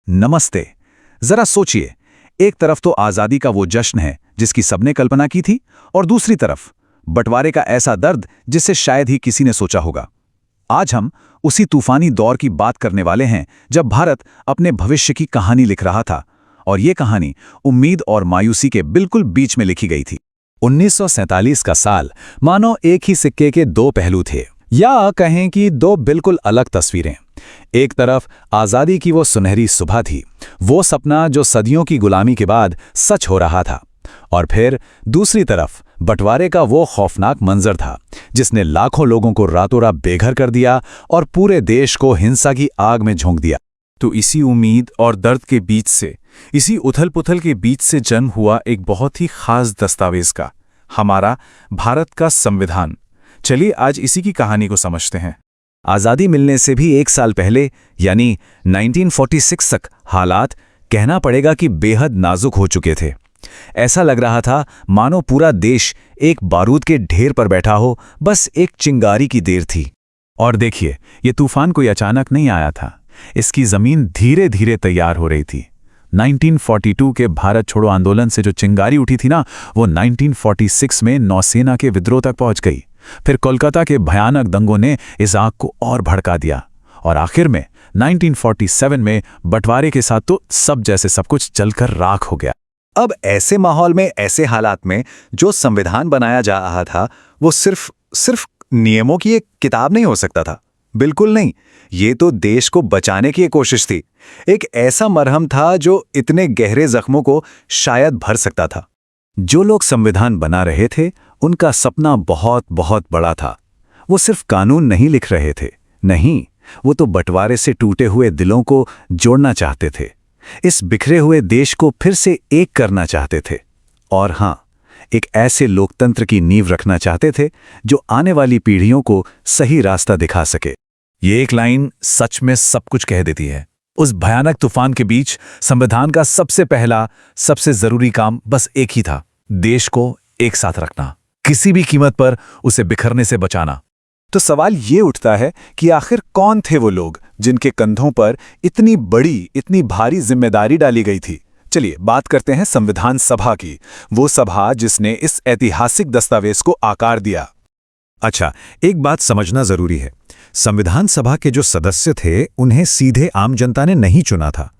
नमस्ते। जरा सोचिए, एक तरफ तो आजादी का वो जश्न है जिसकी सबने कल्पना की थी, और दूसरी तरफ बंटवारे का ऐसा दर्द जिससे शायद ही किसी ने सोचा होगा। आज हम उसी तूफानी दौर की बात करने वाले हैं जब भारत अपने भविष्य की कहानी लिख रहा था, और ये कहानी उम्मीद और मायूसी के बिल्कुल बीच में लिखी गई थी। 1947 का साल मानो एक ही सिक्के के दो पहलू थे, या कहें कि दो बिल्कुल अलग तस्वीरें। एक तरफ आजादी की वो सुनहरी सुबह थी, वो सपना जो सदियों की गुलामी के बाद सच हो रहा था, और फिर दूसरी तरफ बंटवारे का वो खौफनाक मंजर था जिसने लाखों लोगों को रातों रात बेघर कर दिया और पूरे देश को हिंसा की आग में झोंक दिया। तो इसी उम्मीद और दर्द के बीच से, इसी उथल-पुथल के बीच से जन्म हुआ एक बहुत ही खास दस्तावेज का, हमारा भारत का संविधान। चलिए आज इसी की कहानी को समझते हैं। आज़ादी मिलने से भी एक साल पहले यानी 1946 तक हालात कहना पड़ेगा कि बेहद नाजुक हो चुके थे। ऐसा लग रहा था मानो पूरा देश एक बारूद के ढेर पर बैठा हो, बस एक चिंगारी की देर थी। और देखिए, ये तूफान कोई अचानक नहीं आया था, इसकी जमीन धीरे धीरे तैयार हो रही थी। 1942 के भारत छोड़ो आंदोलन से जो चिंगारी उठी थी ना, वो 1946 में नौसेना के विद्रोह तक पहुंच गई। फिर कोलकाता के भयानक दंगों ने इस आग को और भड़का दिया, और आखिर में 1947 में बंटवारे के साथ तो सब जैसे सब कुछ जलकर राख हो गया। अब ऐसे माहौल में, ऐसे हालात में जो संविधान बनाया जा रहा था वो सिर्फ नियमों की एक किताब नहीं हो सकता था। बिल्कुल नहीं, ये तो देश को बचाने की एक कोशिश थी। एक ऐसा मरहम था जो इतने गहरे जख्मों को शायद भर सकता था। जो लोग संविधान बना रहे थे उनका सपना बहुत बहुत बड़ा था। वो सिर्फ कानून नहीं लिख रहे थे, नहीं, वो तो बंटवारे से टूटे हुए दिलों को जोड़ना चाहते थे, इस बिखरे हुए देश को फिर से एक करना चाहते थे, और हाँ, एक ऐसे लोकतंत्र की नींव रखना चाहते थे जो आने वाली पीढ़ियों को सही रास्ता दिखा सके। ये एक लाइन सच में सब कुछ कह देती है। उस भयानक तूफान के बीच संविधान का सबसे पहला, सबसे जरूरी काम बस एक ही था, देश को एक साथ रखना, किसी भी कीमत पर उसे बिखरने से बचाना। तो सवाल ये उठता है कि आखिर कौन थे वो लोग जिनके कंधों पर इतनी बड़ी, इतनी भारी जिम्मेदारी डाली गई थी। चलिए बात करते हैं संविधान सभा की, वो सभा जिसने इस ऐतिहासिक दस्तावेज को आकार दिया। अच्छा, एक बात समझना जरूरी है, संविधान सभा के जो सदस्य थे उन्हें सीधे आम जनता ने नहीं चुना था।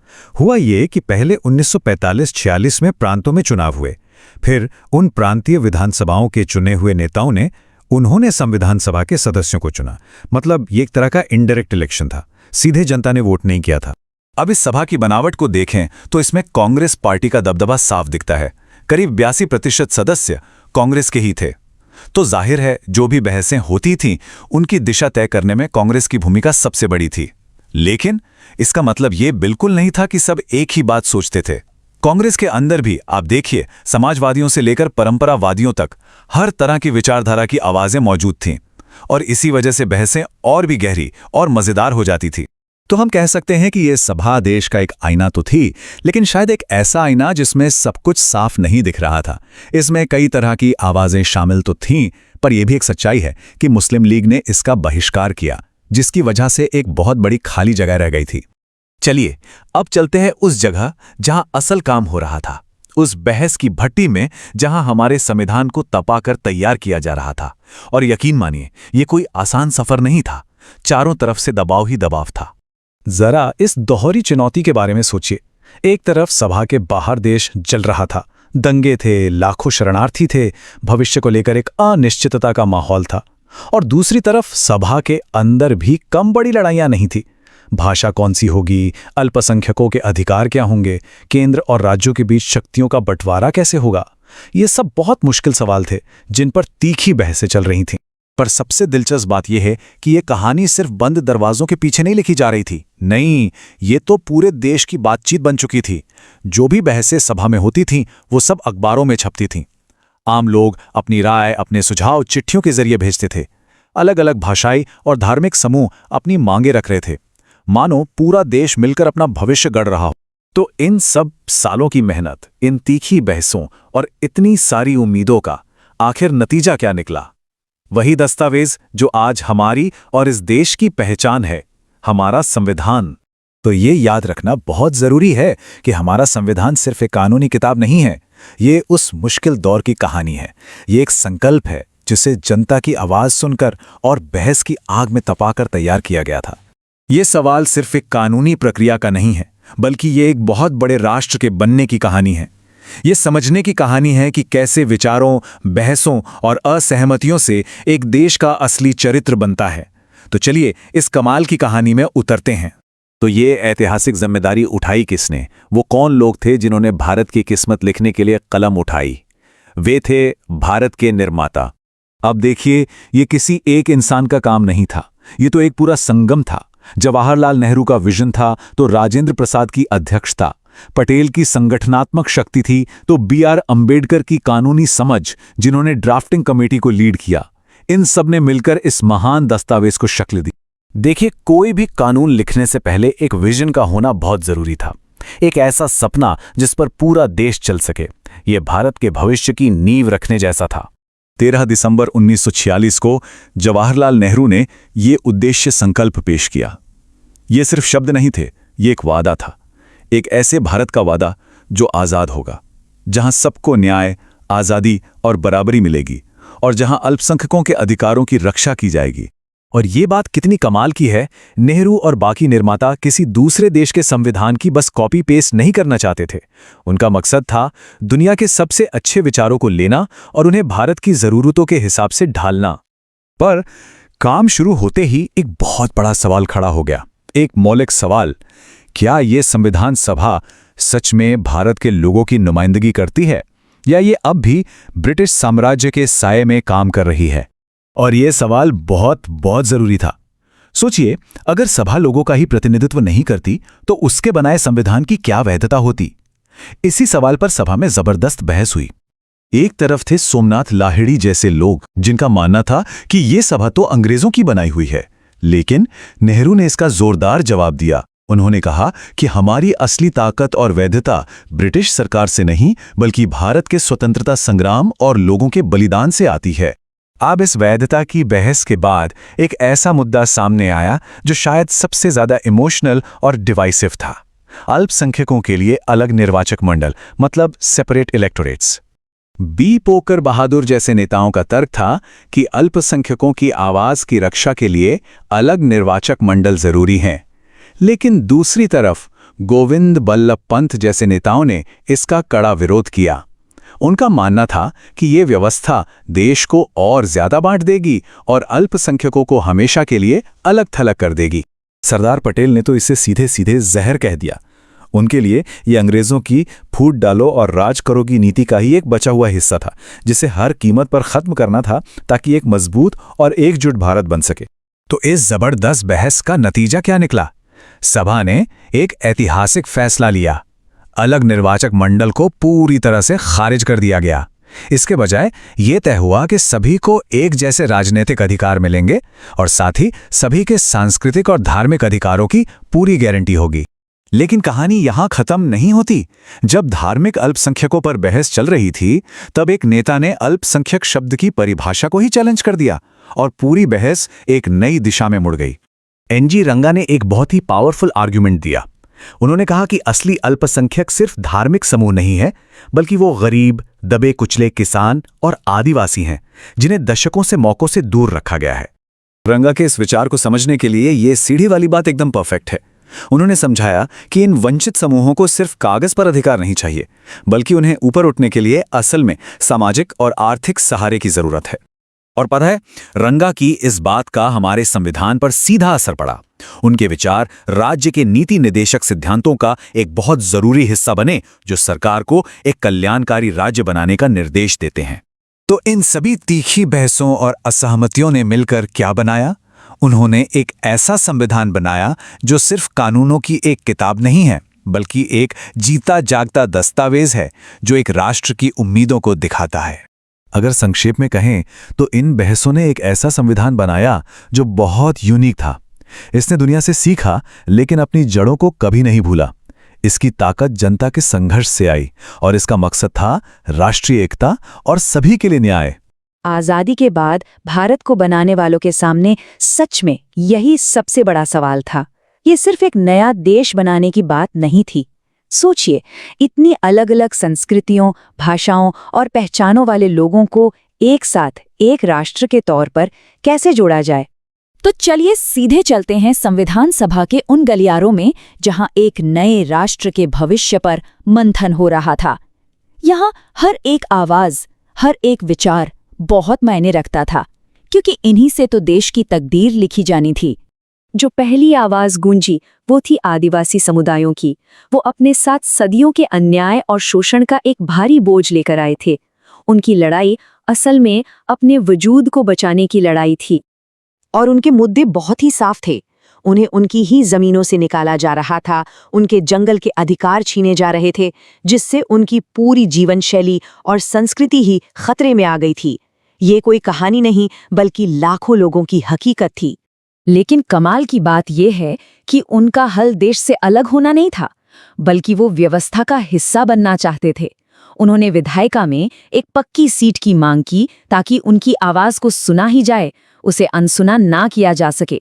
हुआ ये कि पहले 1945-46 में प्रांतों में चुनाव हुए, फिर उन प्रांतीय विधानसभाओं के चुने हुए नेताओं ने उन्होंने संविधान सभा के सदस्यों को चुना। मतलब ये एक तरह का इनडायरेक्ट इलेक्शन था, सीधे जनता ने वोट नहीं किया था। अब इस सभा की बनावट को देखें तो इसमें कांग्रेस पार्टी का दबदबा साफ दिखता है। करीब 82% सदस्य कांग्रेस के ही थे। तो जाहिर है जो भी बहसें होती थीं उनकी दिशा तय करने में कांग्रेस की भूमिका सबसे बड़ी थी। लेकिन इसका मतलब ये बिल्कुल नहीं था कि सब एक ही बात सोचते थे। कांग्रेस के अंदर भी आप देखिए, समाजवादियों से लेकर परंपरावादियों तक हर तरह की विचारधारा की आवाजें मौजूद थीं, और इसी वजह से बहसें और भी गहरी और मजेदार हो जाती थी। तो हम कह सकते हैं कि ये सभा देश का एक आईना तो थी, लेकिन शायद एक ऐसा आईना जिसमें सब कुछ साफ नहीं दिख रहा था। इसमें कई तरह की आवाजें शामिल तो थीं, पर यह भी एक सच्चाई है कि मुस्लिम लीग ने इसका बहिष्कार किया, जिसकी वजह से एक बहुत बड़ी खाली जगह रह गई थी। चलिए अब चलते हैं उस जगह जहां असल काम हो रहा था, उस बहस की भट्टी में जहां हमारे संविधान को तपाकर तैयार किया जा रहा था। और यकीन मानिए, ये कोई आसान सफर नहीं था, चारों तरफ से दबाव ही दबाव था। जरा इस दोहरी चुनौती के बारे में सोचिए। एक तरफ सभा के बाहर देश जल रहा था, दंगे थे, लाखों शरणार्थी थे, भविष्य को लेकर एक अनिश्चितता का माहौल था, और दूसरी तरफ सभा के अंदर भी कम बड़ी लड़ाइयां नहीं थी। भाषा कौन सी होगी, अल्पसंख्यकों के अधिकार क्या होंगे, केंद्र और राज्यों के बीच शक्तियों का बंटवारा कैसे होगा, ये सब बहुत मुश्किल सवाल थे जिन पर तीखी बहसें चल रही थीं। पर सबसे दिलचस्प बात यह है कि यह कहानी सिर्फ बंद दरवाजों के पीछे नहीं लिखी जा रही थी। नहीं, ये तो पूरे देश की बातचीत बन चुकी थी। जो भी बहसें सभा में होती थीं वो सब अखबारों में छपती थीं। आम लोग अपनी राय, अपने सुझाव चिट्ठियों के जरिए भेजते थे। अलग अलग भाषाई और धार्मिक समूह अपनी मांगे रख रहे थे, मानो पूरा देश मिलकर अपना भविष्य गढ़ रहा हो। तो इन सब सालों की मेहनत, इन तीखी बहसों और इतनी सारी उम्मीदों का आखिर नतीजा क्या निकला? वही दस्तावेज जो आज हमारी और इस देश की पहचान है, हमारा संविधान। तो ये याद रखना बहुत जरूरी है कि हमारा संविधान सिर्फ एक कानूनी किताब नहीं है, ये उस मुश्किल दौर की कहानी है। ये एक संकल्प है जिसे जनता की आवाज सुनकर और बहस की आग में तपाकर तैयार किया गया था। ये सवाल सिर्फ एक कानूनी प्रक्रिया का नहीं है, बल्कि ये एक बहुत बड़े राष्ट्र के बनने की कहानी है। ये समझने की कहानी है कि कैसे विचारों, बहसों और असहमतियों से एक देश का असली चरित्र बनता है। तो चलिए इस कमाल की कहानी में उतरते हैं। तो ये ऐतिहासिक जिम्मेदारी उठाई किसने? वो कौन लोग थे जिन्होंने भारत की किस्मत लिखने के लिए कलम उठाई? वे थे भारत के निर्माता। अब देखिए, ये किसी एक इंसान का काम नहीं था, ये तो एक पूरा संगम था। जवाहरलाल नेहरू का विजन था तो राजेंद्र प्रसाद की अध्यक्षता, पटेल की संगठनात्मक शक्ति थी तो BR अंबेडकर की कानूनी समझ, जिन्होंने ड्राफ्टिंग कमेटी को लीड किया। इन सब ने मिलकर इस महान दस्तावेज को शक्ल दी। देखिए, कोई भी कानून लिखने से पहले एक विजन का होना बहुत जरूरी था, एक ऐसा सपना जिस पर पूरा देश चल सके। यह भारत के भविष्य की नींव रखने जैसा था। 13 दिसंबर 1946 को जवाहरलाल नेहरू ने ये उद्देश्य संकल्प पेश किया। ये सिर्फ शब्द नहीं थे, ये एक वादा था, एक ऐसे भारत का वादा जो आज़ाद होगा, जहां सबको न्याय, आज़ादी और बराबरी मिलेगी और जहां अल्पसंख्यकों के अधिकारों की रक्षा की जाएगी। और ये बात कितनी कमाल की है, नेहरू और बाकी निर्माता किसी दूसरे देश के संविधान की बस कॉपी पेस्ट नहीं करना चाहते थे। उनका मकसद था दुनिया के सबसे अच्छे विचारों को लेना और उन्हें भारत की ज़रूरतों के हिसाब से ढालना। पर काम शुरू होते ही एक बहुत बड़ा सवाल खड़ा हो गया, एक मौलिक सवाल। क्या ये संविधान सभा सच में भारत के लोगों की नुमाइंदगी करती है, या ये अब भी ब्रिटिश साम्राज्य के साये में काम कर रही है? और यह सवाल बहुत जरूरी था। सोचिए, अगर सभा लोगों का ही प्रतिनिधित्व नहीं करती तो उसके बनाए संविधान की क्या वैधता होती? इसी सवाल पर सभा में जबरदस्त बहस हुई। एक तरफ थे सोमनाथ लाहिड़ी जैसे लोग, जिनका मानना था कि यह सभा तो अंग्रेजों की बनाई हुई है, लेकिन नेहरू ने इसका जोरदार जवाब दिया। उन्होंने कहा कि हमारी असली ताकत और वैधता ब्रिटिश सरकार से नहीं, बल्कि भारत के स्वतंत्रता संग्राम और लोगों के बलिदान से आती है। अब इस वैधता की बहस के बाद एक ऐसा मुद्दा सामने आया जो शायद सबसे ज्यादा इमोशनल और डिवाइसिव था। अल्पसंख्यकों के लिए अलग निर्वाचक मंडल, मतलब सेपरेट इलेक्टोरेट्स। बी पोकर बहादुर जैसे नेताओं का तर्क था कि अल्पसंख्यकों की आवाज की रक्षा के लिए अलग निर्वाचक मंडल जरूरी हैं। लेकिन दूसरी तरफ गोविंद बल्लभ पंत जैसे नेताओं ने इसका कड़ा विरोध किया। उनका मानना था कि ये व्यवस्था देश को और ज्यादा बांट देगी और अल्पसंख्यकों को हमेशा के लिए अलग थलग कर देगी। सरदार पटेल ने तो इसे सीधे सीधे जहर कह दिया। उनके लिए ये अंग्रेजों की फूट डालो और राज करोगी नीति का ही एक बचा हुआ हिस्सा था, जिसे हर कीमत पर खत्म करना था ताकि एक मजबूत और एकजुट भारत बन सके। तो इस जबरदस्त बहस का नतीजा क्या निकला? सभा ने एक ऐतिहासिक फैसला लिया। अलग निर्वाचक मंडल को पूरी तरह से खारिज कर दिया गया। इसके बजाय ये तय हुआ कि सभी को एक जैसे राजनीतिक अधिकार मिलेंगे और साथ ही सभी के सांस्कृतिक और धार्मिक अधिकारों की पूरी गारंटी होगी। लेकिन कहानी यहां खत्म नहीं होती। जब धार्मिक अल्पसंख्यकों पर बहस चल रही थी, तब एक नेता ने अल्पसंख्यक शब्द की परिभाषा को ही चैलेंज कर दिया और पूरी बहस एक नई दिशा में मुड़ गई। NG रंगा ने एक बहुत ही पावरफुल आर्गुमेंट दिया। उन्होंने कहा कि असली अल्पसंख्यक सिर्फ धार्मिक समूह नहीं है, बल्कि वो गरीब, दबे कुचले किसान और आदिवासी हैं, जिन्हें दशकों से मौकों से दूर रखा गया है। रंगा के इस विचार को समझने के लिए ये सीढ़ी वाली बात एकदम परफेक्ट है। उन्होंने समझाया कि इन वंचित समूहों को सिर्फ कागज पर अधिकार नहीं चाहिए, बल्कि उन्हें ऊपर उठने के लिए असल में सामाजिक और आर्थिक सहारे की जरूरत है। और पता है, रंगा की इस बात का हमारे संविधान पर सीधा असर पड़ा। उनके विचार राज्य के नीति निर्देशक सिद्धांतों का एक बहुत जरूरी हिस्सा बने, जो सरकार को एक कल्याणकारी राज्य बनाने का निर्देश देते हैं। तो इन सभी तीखी बहसों और असहमतियों ने मिलकर क्या बनाया? उन्होंने एक ऐसा संविधान बनाया जो सिर्फ कानूनों की एक किताब नहीं है, बल्कि एक जीता जागता दस्तावेज है जो एक राष्ट्र की उम्मीदों को दिखाता है। अगर संक्षेप में कहें तो इन बहसों ने एक ऐसा संविधान बनाया जो बहुत यूनिक था। इसने दुनिया से सीखा, लेकिन अपनी जड़ों को कभी नहीं भूला। इसकी ताकत जनता के संघर्ष से आई और इसका मकसद था राष्ट्रीय एकता और सभी के लिए न्याय। आज़ादी के बाद भारत को बनाने वालों के सामने सच में यही सबसे बड़ा सवाल था। ये सिर्फ एक नया देश बनाने की बात नहीं थी। सोचिए, इतनी अलग अलग संस्कृतियों, भाषाओं और पहचानों वाले लोगों को एक साथ एक राष्ट्र के तौर पर कैसे जोड़ा जाए। तो चलिए सीधे चलते हैं संविधान सभा के उन गलियारों में जहां एक नए राष्ट्र के भविष्य पर मंथन हो रहा था। यहाँ हर एक आवाज, हर एक विचार बहुत मायने रखता था, क्योंकि इन्हीं से तो देश की तकदीर लिखी जानी थी। जो पहली आवाज गूंजी वो थी आदिवासी समुदायों की। वो अपने साथ सदियों के अन्याय और शोषण का एक भारी बोझ लेकर आए थे। उनकी लड़ाई असल में अपने वजूद को बचाने की लड़ाई थी, और उनके मुद्दे बहुत ही साफ थे। उन्हें उनकी ही जमीनों से निकाला जा रहा था, उनके जंगल के अधिकार छीने जा रहे थे, जिससे उनकी पूरी जीवन शैली और संस्कृति ही खतरे में आ गई थी। ये कोई कहानी नहीं, बल्कि लाखों लोगों की हकीकत थी। लेकिन कमाल की बात यह है कि उनका हल देश से अलग होना नहीं था, बल्कि वो व्यवस्था का हिस्सा बनना चाहते थे। उन्होंने विधायिका में एक पक्की सीट की मांग की ताकि उनकी आवाज को सुना ही जाए, उसे अनसुना ना किया जा सके।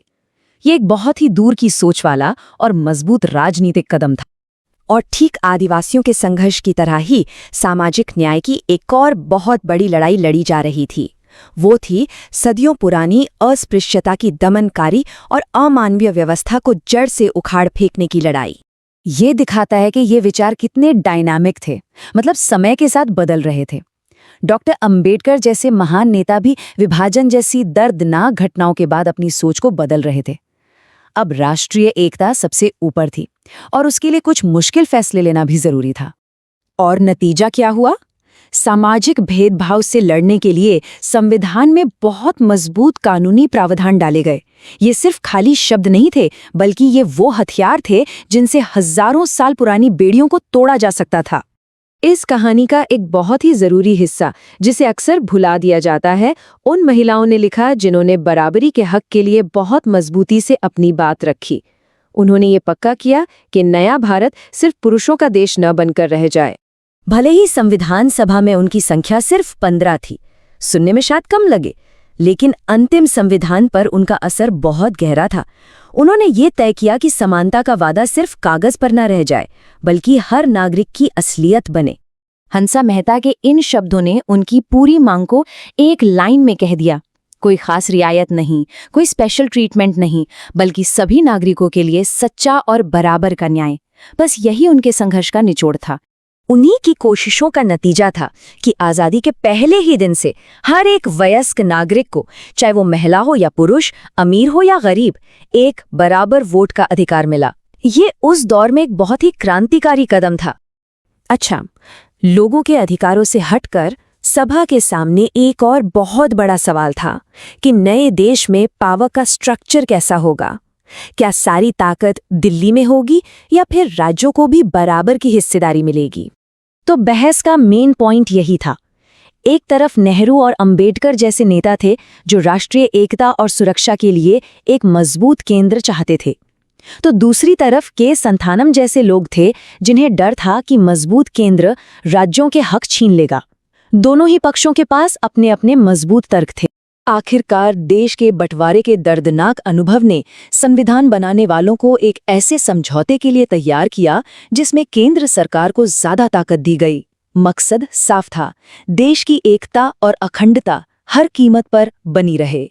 ये एक बहुत ही दूर की सोच वाला और मजबूत राजनीतिक कदम था। और ठीक आदिवासियों के संघर्ष की तरह ही सामाजिक न्याय की एक और बहुत बड़ी लड़ाई लड़ी जा रही थी। वो थी सदियों पुरानी अस्पृश्यता की दमनकारी और अमानवीय व्यवस्था को जड़ से उखाड़ फेंकने की लड़ाई। ये दिखाता है कि ये विचार कितने डायनामिक थे, मतलब समय के साथ बदल रहे थे। डॉक्टर अंबेडकर जैसे महान नेता भी विभाजन जैसी दर्दनाक घटनाओं के बाद अपनी सोच को बदल रहे थे। अब राष्ट्रीय एकता सबसे ऊपर थी और उसके लिए कुछ मुश्किल फैसले लेना भी जरूरी था। और नतीजा क्या हुआ? सामाजिक भेदभाव से लड़ने के लिए संविधान में बहुत मजबूत कानूनी प्रावधान डाले गए। ये सिर्फ खाली शब्द नहीं थे, बल्कि ये वो हथियार थे जिनसे हजारों साल पुरानी बेड़ियों को तोड़ा जा सकता था। इस कहानी का एक बहुत ही जरूरी हिस्सा, जिसे अक्सर भुला दिया जाता है, उन महिलाओं ने लिखा जिन्होंने बराबरी के हक के लिए बहुत मजबूती से अपनी बात रखी। उन्होंने ये पक्का किया कि नया भारत सिर्फ पुरुषों का देश न बनकर रह जाए। भले ही संविधान सभा में उनकी संख्या सिर्फ 15 थी, सुनने में शायद कम लगे, लेकिन अंतिम संविधान पर उनका असर बहुत गहरा था। उन्होंने ये तय किया कि समानता का वादा सिर्फ कागज पर न रह जाए, बल्कि हर नागरिक की असलियत बने। हंसा मेहता के इन शब्दों ने उनकी पूरी मांग को एक लाइन में कह दिया। कोई खास रियायत नहीं, कोई स्पेशल ट्रीटमेंट नहीं, बल्कि सभी नागरिकों के लिए सच्चा और बराबर का न्याय। बस यही उनके संघर्ष का निचोड़ था। उन्हीं की कोशिशों का नतीजा था कि आज़ादी के पहले ही दिन से हर एक वयस्क नागरिक को, चाहे वो महिला हो या पुरुष, अमीर हो या गरीब, एक बराबर वोट का अधिकार मिला। ये उस दौर में एक बहुत ही क्रांतिकारी कदम था। अच्छा, लोगों के अधिकारों से हटकर सभा के सामने एक और बहुत बड़ा सवाल था कि नए देश में पावर का स्ट्रक्चर कैसा होगा। क्या सारी ताकत दिल्ली में होगी या फिर राज्यों को भी बराबर की हिस्सेदारी मिलेगी? तो बहस का मेन पॉइंट यही था। एक तरफ नेहरू और अंबेडकर जैसे नेता थे जो राष्ट्रीय एकता और सुरक्षा के लिए एक मजबूत केंद्र चाहते थे, तो दूसरी तरफ के संथानम जैसे लोग थे जिन्हें डर था कि मजबूत केंद्र राज्यों के हक छीन लेगा। दोनों ही पक्षों के पास अपने अपने मजबूत तर्क थे। आखिरकार देश के बंटवारे के दर्दनाक अनुभव ने संविधान बनाने वालों को एक ऐसे समझौते के लिए तैयार किया जिसमें केंद्र सरकार को ज्यादा ताकत दी गई। मकसद साफ था, देश की एकता और अखंडता हर कीमत पर बनी रहे।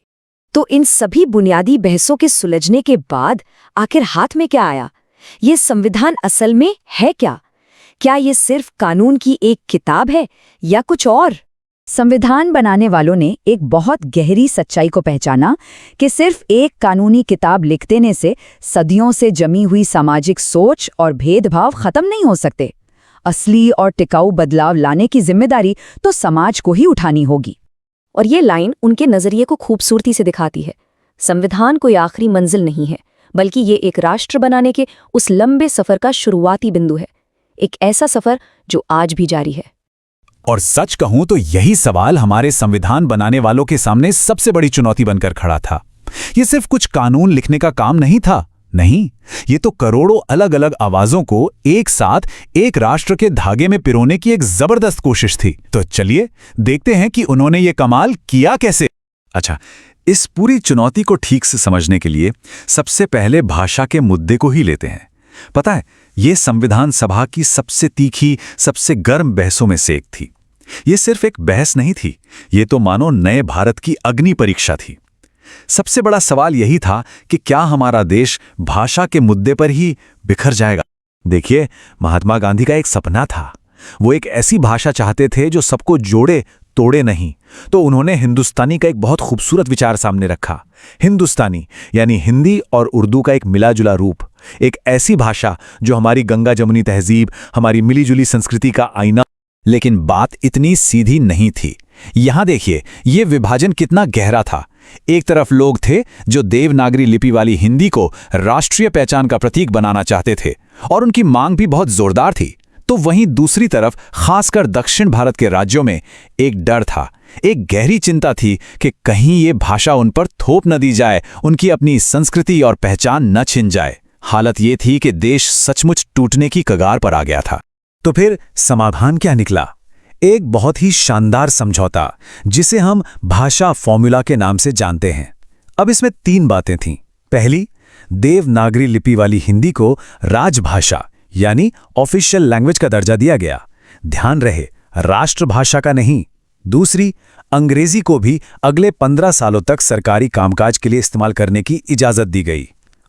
तो इन सभी बुनियादी बहसों के सुलझने के बाद आखिर हाथ में क्या आया? ये संविधान असल में है क्या? क्या ये सिर्फ कानून की एक किताब है या कुछ और? संविधान बनाने वालों ने एक बहुत गहरी सच्चाई को पहचाना कि सिर्फ एक कानूनी किताब लिख देने से सदियों से जमी हुई सामाजिक सोच और भेदभाव खत्म नहीं हो सकते। असली और टिकाऊ बदलाव लाने की जिम्मेदारी तो समाज को ही उठानी होगी। और ये लाइन उनके नजरिए को खूबसूरती से दिखाती है। संविधान कोई आखिरी मंजिल नहीं है, बल्कि ये एक राष्ट्र बनाने के उस लंबे सफर का शुरुआती बिंदु है। एक ऐसा सफर जो आज भी जारी है। और सच कहूं तो यही सवाल हमारे संविधान बनाने वालों के सामने सबसे बड़ी चुनौती बनकर खड़ा था। ये सिर्फ कुछ कानून लिखने का काम नहीं था, नहीं, ये तो करोड़ों अलग अलग आवाजों को एक साथ एक राष्ट्र के धागे में पिरोने की एक जबरदस्त कोशिश थी। तो चलिए देखते हैं कि उन्होंने ये कमाल किया कैसे। अच्छा, इस पूरी चुनौती को ठीक से समझने के लिए सबसे पहले भाषा के मुद्दे को ही लेते हैं। पता है, ये संविधान सभा की सबसे तीखी, सबसे गर्म बहसों में से एक थी। ये सिर्फ एक बहस नहीं थी, ये तो मानो नए भारत की अग्नि परीक्षा थी। सबसे बड़ा सवाल यही था कि क्या हमारा देश भाषा के मुद्दे पर ही बिखर जाएगा। देखिए, महात्मा गांधी का एक सपना था। वो एक ऐसी भाषा चाहते थे जो सबको जोड़े, तोड़े नहीं। तो उन्होंने हिंदुस्तानी का एक बहुत खूबसूरत विचार सामने रखा। हिंदुस्तानी यानी हिंदी और उर्दू का एक मिला-जुला रूप, एक ऐसी भाषा जो हमारी गंगा जमुनी तहजीब, हमारी मिली-जुली संस्कृति का आईना। लेकिन बात इतनी सीधी नहीं थी। यहां देखिए, ये विभाजन कितना गहरा था। एक तरफ लोग थे जो देवनागरी लिपि वाली हिंदी को राष्ट्रीय पहचान का प्रतीक बनाना चाहते थे और उनकी मांग भी बहुत जोरदार थी। तो वहीं दूसरी तरफ खासकर दक्षिण भारत के राज्यों में एक डर था, एक गहरी चिंता थी कि कहीं ये भाषा उन पर थोप न दी जाए, उनकी अपनी संस्कृति और पहचान न छिन जाए। हालत ये थी कि देश सचमुच टूटने की कगार पर आ गया था। तो फिर समाधान क्या निकला? एक बहुत ही शानदार समझौता, जिसे हम भाषा फॉर्मूला के नाम से जानते हैं। अब इसमें 3 बातें थीं। पहली, देवनागरी लिपि वाली हिंदी को राजभाषा यानी ऑफिशियल लैंग्वेज का दर्जा दिया गया। ध्यान रहे, राष्ट्रभाषा का नहीं। दूसरी, अंग्रेजी को भी अगले 15 सालों तक सरकारी कामकाज के लिए इस्तेमाल करने की इजाजत दी गई।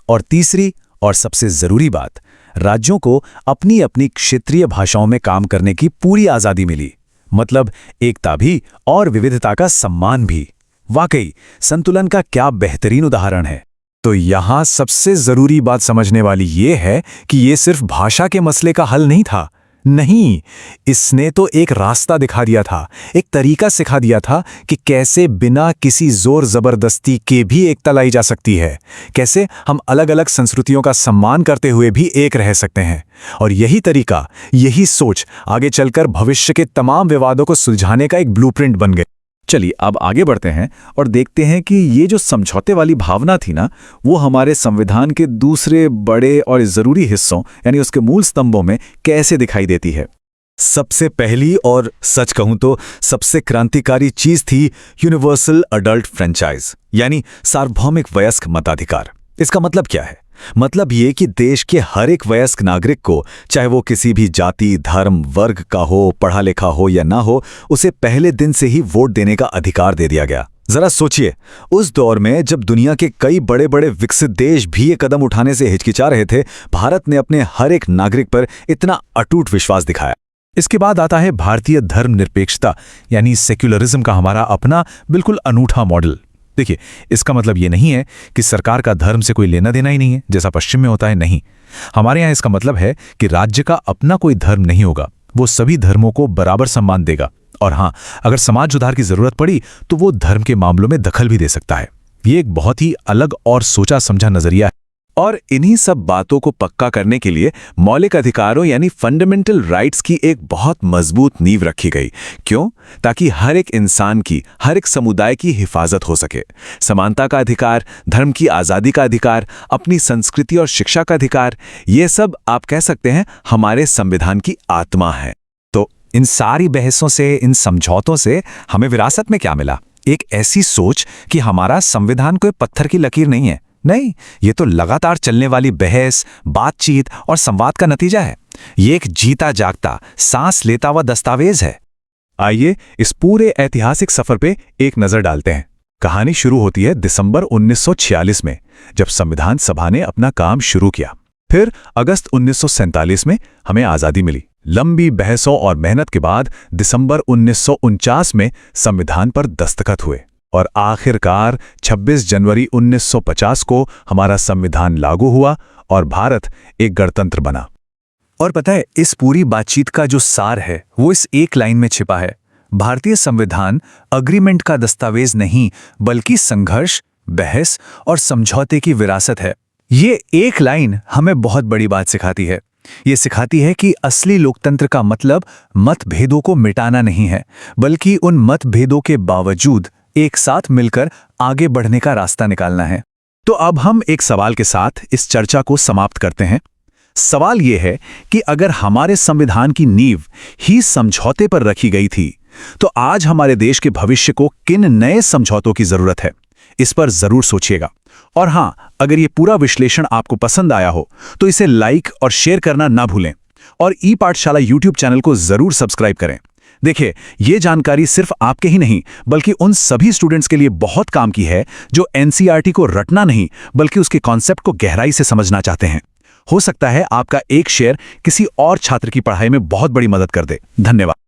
और तीसरी और सबसे जरूरी बात, राज्यों को अपनी अपनी क्षेत्रीय भाषाओं में काम करने की पूरी आजादी मिली। मतलब एकता भी और विविधता का सम्मान भी। वाकई संतुलन का क्या बेहतरीन उदाहरण है। तो यहां सबसे जरूरी बात समझने वाली ये है कि ये सिर्फ भाषा के मसले का हल नहीं था। नहीं, इसने तो एक रास्ता दिखा दिया था, एक तरीका सिखा दिया था कि कैसे बिना किसी जोर जबरदस्ती के भी एकता लाई जा सकती है, कैसे हम अलग अलग संस्कृतियों का सम्मान करते हुए भी एक रह सकते हैं। और यही तरीका, यही सोच आगे चलकर भविष्य के तमाम विवादों को सुलझाने का एक ब्लूप्रिंट बन गई। चलिए अब आगे बढ़ते हैं और देखते हैं कि ये जो समझौते वाली भावना थी ना, वो हमारे संविधान के दूसरे बड़े और ज़रूरी हिस्सों यानी उसके मूल स्तंभों में कैसे दिखाई देती है। सबसे पहली और सच कहूं तो सबसे क्रांतिकारी चीज थी यूनिवर्सल अडल्ट फ्रेंचाइज यानी सार्वभौमिक वयस्क मताधिकार। इसका मतलब क्या है? मतलब ये कि देश के हर एक वयस्क नागरिक को, चाहे वो किसी भी जाति, धर्म, वर्ग का हो, पढ़ा लिखा हो या ना हो, उसे पहले दिन से ही वोट देने का अधिकार दे दिया गया। जरा सोचिए, उस दौर में जब दुनिया के कई बड़े बड़े विकसित देश भी ये कदम उठाने से हिचकिचा रहे थे, भारत ने अपने हर एक नागरिक पर इतना अटूट विश्वास दिखाया। इसके बाद आता है भारतीय धर्मनिरपेक्षता यानी सेक्युलरिज्म का हमारा अपना बिल्कुल अनूठा मॉडल। देखिए, इसका मतलब ये नहीं है कि सरकार का धर्म से कोई लेना देना ही नहीं है, जैसा पश्चिम में होता है। नहीं, हमारे यहाँ इसका मतलब है कि राज्य का अपना कोई धर्म नहीं होगा, वो सभी धर्मों को बराबर सम्मान देगा। और हाँ, अगर समाज सुधार की जरूरत पड़ी तो वो धर्म के मामलों में दखल भी दे सकता है। ये एक बहुत ही अलग और सोचा समझा नजरिया है। और इन्हीं सब बातों को पक्का करने के लिए मौलिक अधिकारों यानी फंडामेंटल राइट्स की एक बहुत मजबूत नींव रखी गई। क्यों? ताकि हर एक इंसान की, हर एक समुदाय की हिफाजत हो सके। समानता का अधिकार, धर्म की आज़ादी का अधिकार, अपनी संस्कृति और शिक्षा का अधिकार, ये सब आप कह सकते हैं हमारे संविधान की आत्मा है। तो इन सारी बहसों से, इन समझौतों से हमें विरासत में क्या मिला? एक ऐसी सोच कि हमारा संविधान कोई पत्थर की लकीर नहीं है। नहीं, ये तो लगातार चलने वाली बहस, बातचीत और संवाद का नतीजा है। ये एक जीता जागता, सांस लेता हुआ दस्तावेज है। आइए इस पूरे ऐतिहासिक सफर पे एक नजर डालते हैं। कहानी शुरू होती है दिसंबर 1946 में, जब संविधान सभा ने अपना काम शुरू किया। फिर अगस्त 1947 में हमें आजादी मिली। लंबी बहसों और मेहनत के बाद दिसंबर 1949 में संविधान पर दस्तखत हुए और आखिरकार 26 जनवरी 1950 को हमारा संविधान लागू हुआ और भारत एक गणतंत्र बना। और पता है, इस पूरी बातचीत का जो सार है वो इस एक लाइन में छिपा है। भारतीय संविधान अग्रीमेंट का दस्तावेज नहीं, बल्कि संघर्ष, बहस और समझौते की विरासत है। ये एक लाइन हमें बहुत बड़ी बात सिखाती है। ये सिखाती है कि असली लोकतंत्र का मतलब मतभेदों को मिटाना नहीं है, बल्कि उन मतभेदों के बावजूद एक साथ मिलकर आगे बढ़ने का रास्ता निकालना है। तो अब हम एक सवाल के साथ इस चर्चा को समाप्त करते हैं। सवाल यह है कि अगर हमारे संविधान की नींव ही समझौते पर रखी गई थी, तो आज हमारे देश के भविष्य को किन नए समझौतों की जरूरत है? इस पर जरूर सोचिएगा। और हां, अगर ये पूरा विश्लेषण आपको पसंद आया हो तो इसे लाइक और शेयर करना ना भूलें और ई पाठशाला यूट्यूब चैनल को जरूर सब्सक्राइब करें। देखिए, ये जानकारी सिर्फ आपके ही नहीं बल्कि उन सभी स्टूडेंट्स के लिए बहुत काम की है जो एनसीईआरटी को रटना नहीं बल्कि उसके कॉन्सेप्ट को गहराई से समझना चाहते हैं। हो सकता है आपका एक शेयर किसी और छात्र की पढ़ाई में बहुत बड़ी मदद कर दे। धन्यवाद।